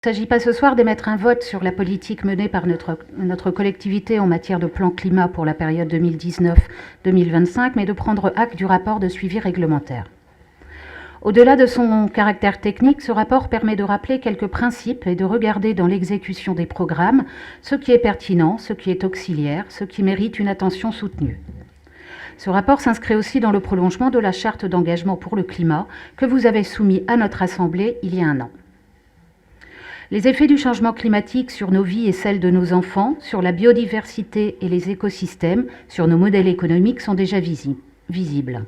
Il ne s'agit pas ce soir d'émettre un vote sur la politique menée par notre collectivité en matière de plan climat pour la période 2019-2025, mais de prendre acte du rapport de suivi réglementaire. Au-delà de son caractère technique, ce rapport permet de rappeler quelques principes et de regarder dans l'exécution des programmes ce qui est pertinent, ce qui est auxiliaire, ce qui mérite une attention soutenue. Ce rapport s'inscrit aussi dans le prolongement de la charte d'engagement pour le climat que vous avez soumise à notre Assemblée il y a un an. Les effets du changement climatique sur nos vies et celles de nos enfants, sur la biodiversité et les écosystèmes, sur nos modèles économiques sont déjà visibles.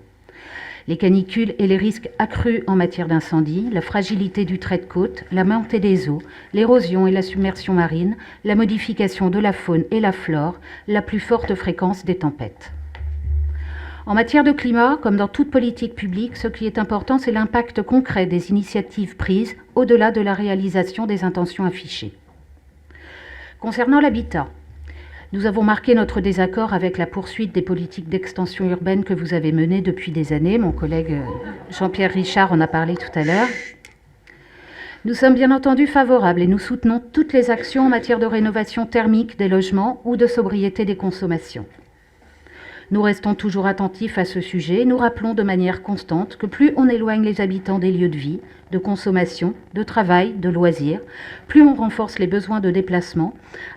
Les canicules et les risques accrus en matière d'incendie, la fragilité du trait de côte, la montée des eaux, l'érosion et la submersion marine, la modification de la faune et la flore, la plus forte fréquence des tempêtes. En matière de climat, comme dans toute politique publique, ce qui est important, c'est l'impact concret des initiatives prises au-delà de la réalisation des intentions affichées. Concernant l'habitat, nous avons marqué notre désaccord avec la poursuite des politiques d'extension urbaine que vous avez menées depuis des années. Mon collègue Jean-Pierre Richard en a parlé tout à l'heure. Nous sommes bien entendu favorables et nous soutenons toutes les actions en matière de rénovation thermique des logements ou de sobriété des consommations. Nous restons toujours attentifs à ce sujet. Nous rappelons de manière constante que plus on éloigne les habitants des lieux de vie, de consommation, de travail, de loisirs, plus on renforce les besoins de déplacement,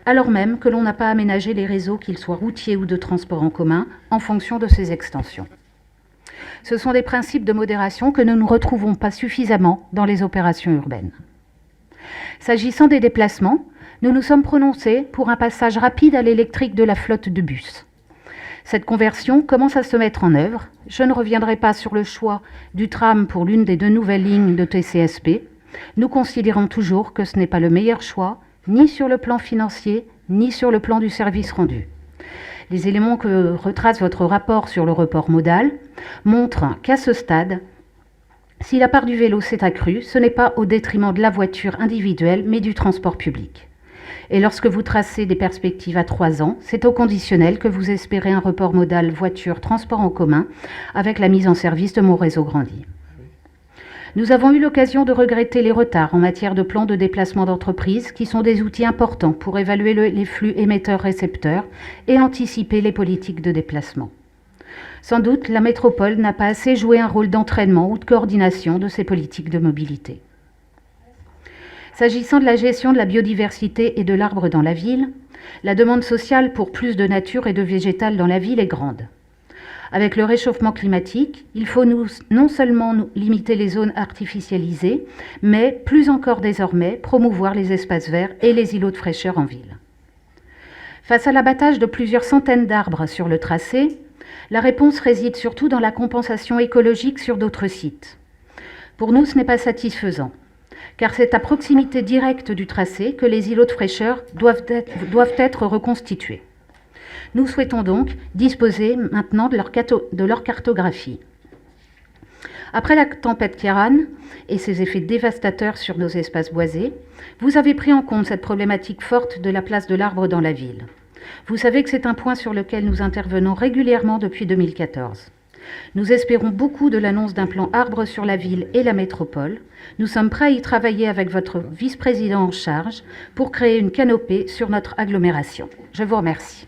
alors même que l'on n'a pas aménagé les réseaux, qu'ils soient routiers ou de transport en commun, en fonction de ces extensions. Ce sont des principes de modération que nous ne retrouvons pas suffisamment dans les opérations urbaines. S'agissant des déplacements, nous nous sommes prononcés pour un passage rapide à l'électrique de la flotte de bus. Cette conversion commence à se mettre en œuvre. Je ne reviendrai pas sur le choix du tram pour l'une des 2 nouvelles lignes de TCSP. Nous considérons toujours que ce n'est pas le meilleur choix, ni sur le plan financier, ni sur le plan du service rendu. Les éléments que retrace votre rapport sur le report modal montrent qu'à ce stade, si la part du vélo s'est accrue, ce n'est pas au détriment de la voiture individuelle, mais du transport public. Et lorsque vous tracez des perspectives à 3 ans, c'est au conditionnel que vous espérez un report modal voiture-transport en commun avec la mise en service de mon réseau grandi. Nous avons eu l'occasion de regretter les retards en matière de plans de déplacement d'entreprise qui sont des outils importants pour évaluer les flux émetteurs-récepteurs et anticiper les politiques de déplacement. Sans doute, la métropole n'a pas assez joué un rôle d'entraînement ou de coordination de ces politiques de mobilité. S'agissant de la gestion de la biodiversité et de l'arbre dans la ville, la demande sociale pour plus de nature et de végétal dans la ville est grande. Avec le réchauffement climatique, il faut non seulement limiter les zones artificialisées, mais plus encore désormais promouvoir les espaces verts et les îlots de fraîcheur en ville. Face à l'abattage de plusieurs centaines d'arbres sur le tracé, la réponse réside surtout dans la compensation écologique sur d'autres sites. Pour nous, ce n'est pas satisfaisant, car c'est à proximité directe du tracé que les îlots de fraîcheur doivent être reconstitués. Nous souhaitons donc disposer maintenant de leur cartographie. Après la tempête Ciarán et ses effets dévastateurs sur nos espaces boisés, vous avez pris en compte cette problématique forte de la place de l'arbre dans la ville. Vous savez que c'est un point sur lequel nous intervenons régulièrement depuis 2014. Nous espérons beaucoup de l'annonce d'un plan arbre sur la ville et la métropole. Nous sommes prêts à y travailler avec votre vice-président en charge pour créer une canopée sur notre agglomération. Je vous remercie.